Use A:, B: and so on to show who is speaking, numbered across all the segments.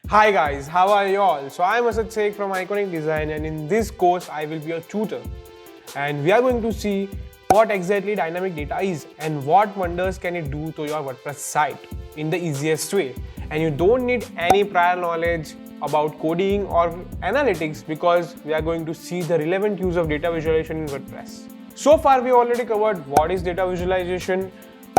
A: Hi guys, how are you all? So I'm Asad Sheikh from Iqonic Design, and in this course I will be your tutor. And we are going to see what exactly dynamic data is and what wonders can it do to your WordPress site in the easiest way. And you don't need any prior knowledge about coding or analytics because we are going to see the relevant use of data visualization in WordPress. So far we already covered what is data visualization,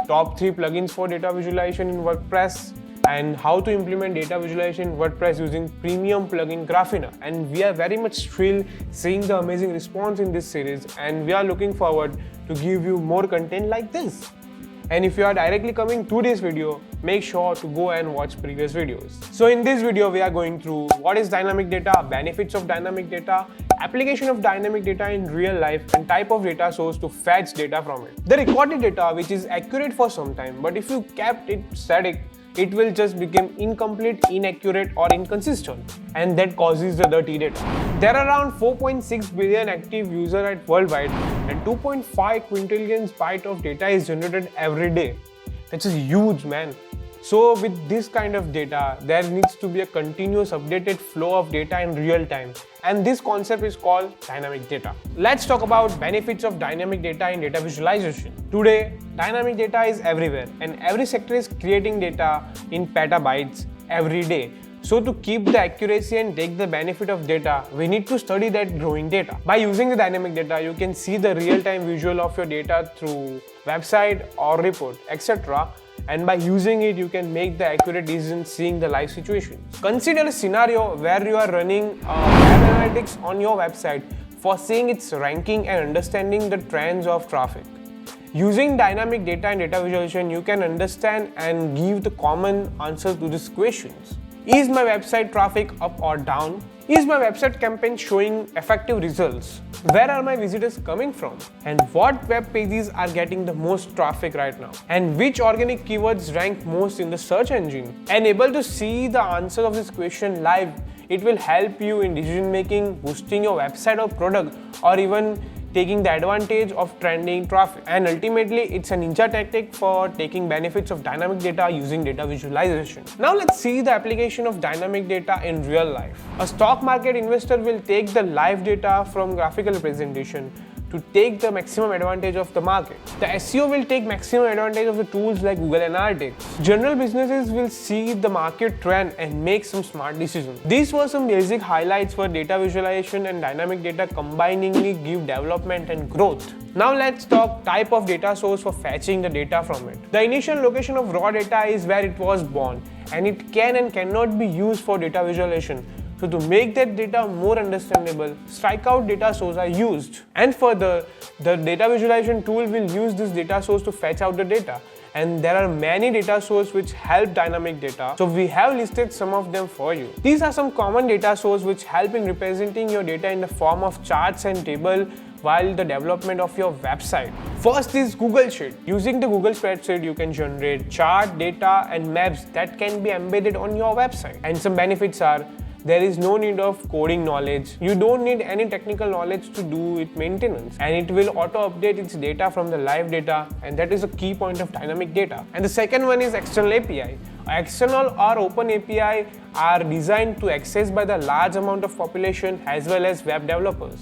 A: top 3 plugins for data visualization in WordPress, and how to implement data visualization in WordPress using premium plugin Graphina. And we are very much thrilled seeing the amazing response in this series, and we are looking forward to give you more content like this. And if you are directly coming to this video, make sure to go and watch previous videos. So in this video, we are going through what is dynamic data, benefits of dynamic data, application of dynamic data in real life, and type of data source to fetch data from it. The recorded data, which is accurate for some time, but if you kept it static, it will just become incomplete, inaccurate, or inconsistent, and that causes the dirty data. There are around 4.6 billion active users at worldwide, and 2.5 quintillion bytes of data is generated every day. That's a huge, man. So with this kind of data, there needs to be a continuous updated flow of data in real time, and this concept is called dynamic data. Let's talk about benefits of dynamic data in data visualization. Today, dynamic data is everywhere, and every sector is creating data in petabytes every day. So to keep the accuracy and take the benefit of data, we need to study that growing data. By using the dynamic data, you can see the real-time visual of your data through website or report, etc. And by using it, you can make the accurate decisions seeing the live situations. Consider a scenario where you are running web analytics on your website for seeing its ranking and understanding the trends of traffic. Using dynamic data and data visualization, you can understand and give the common answers to these questions. Is my website traffic up or down? Is my website campaign showing effective results? Where are my visitors coming from? And what web pages are getting the most traffic right now? And which organic keywords rank most in the search engine? And able to see the answers of this question live, it will help you in decision making, boosting your website or product, or even taking the advantage of trending traffic. And ultimately, it's a ninja tactic for taking benefits of dynamic data using data visualization. Now let's see the application of dynamic data in real life. A stock market investor will take the live data from graphical representation to take the maximum advantage of the market. The SEO will take maximum advantage of the tools like Google Analytics. General businesses will see the market trend and make some smart decisions. These were some basic highlights for data visualization and dynamic data combiningly give development and growth. Now let's talk type of data source for fetching the data from it. The initial location of raw data is where it was born, and it can and cannot be used for data visualization. So to make that data more understandable, strikeout data source are used. And further, the data visualization tool will use this data source to fetch out the data. And there are many data sources which help dynamic data. So we have listed some of them for you. These are some common data sources which help in representing your data in the form of charts and tables while the development of your website. First is Google Sheet. Using the Google spreadsheet, you can generate chart, data, and maps that can be embedded on your website. And some benefits are, there is no need of coding knowledge. You don't need any technical knowledge to do its maintenance, and it will auto update its data from the live data, and that is a key point of dynamic data. And the second one is external API. External or open API are designed to access by the large amount of population as well as web developers.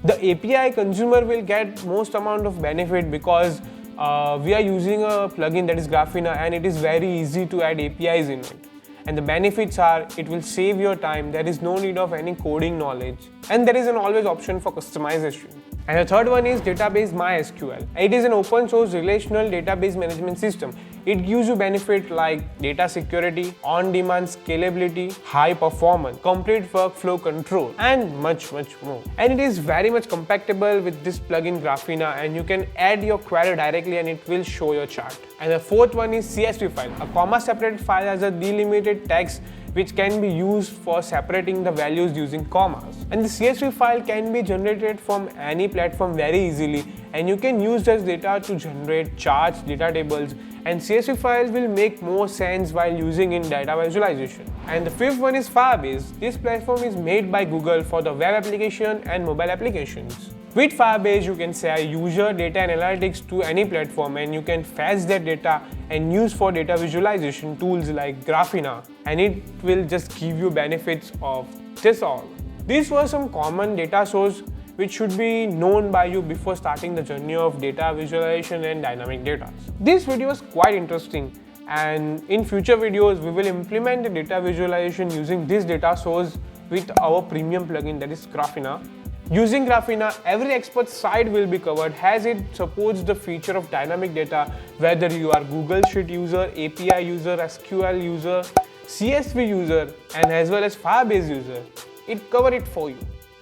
A: The API consumer will get most amount of benefit because we are using a plugin that is Graphina, and it is very easy to add APIs in it. And the benefits are, it will save your time, there is no need of any coding knowledge, and there is an always option for customization. And the third one is database MySQL. It is an open source relational database management system. It gives you benefits like data security, on-demand scalability, high performance, complete workflow control, and much more. And it is very much compatible with this plugin Graphina, and you can add your query directly and it will show your chart. And the fourth one is CSV file. A comma-separated file has a delimited text which can be used for separating the values using commas. And the CSV file can be generated from any platform very easily, and you can use this data to generate charts, data tables, and CSV files will make more sense while using in data visualization. And the fifth one is Firebase. This platform is made by Google for the web application and mobile applications. With Firebase, you can share user data and analytics to any platform, and you can fetch that data and use for data visualization tools like Graphina, and it will just give you benefits of this all. These were some common data sources which should be known by you before starting the journey of data visualization and dynamic data. This video was quite interesting, and in future videos we will implement the data visualization using this data source with our premium plugin, that is Graphina. Using Graphina, every expert site will be covered as it supports the feature of dynamic data, whether you are Google Sheet user, API user, SQL user, CSV user, and as well as Firebase user. It covers it for you.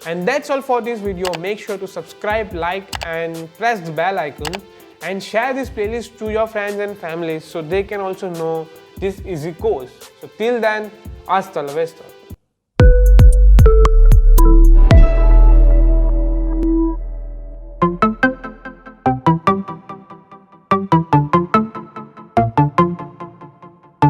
A: And that's all for this video. Make sure to subscribe, like, and press the bell icon, and share this playlist to your friends and families so they can also know this easy course. So till then, hasta la vista.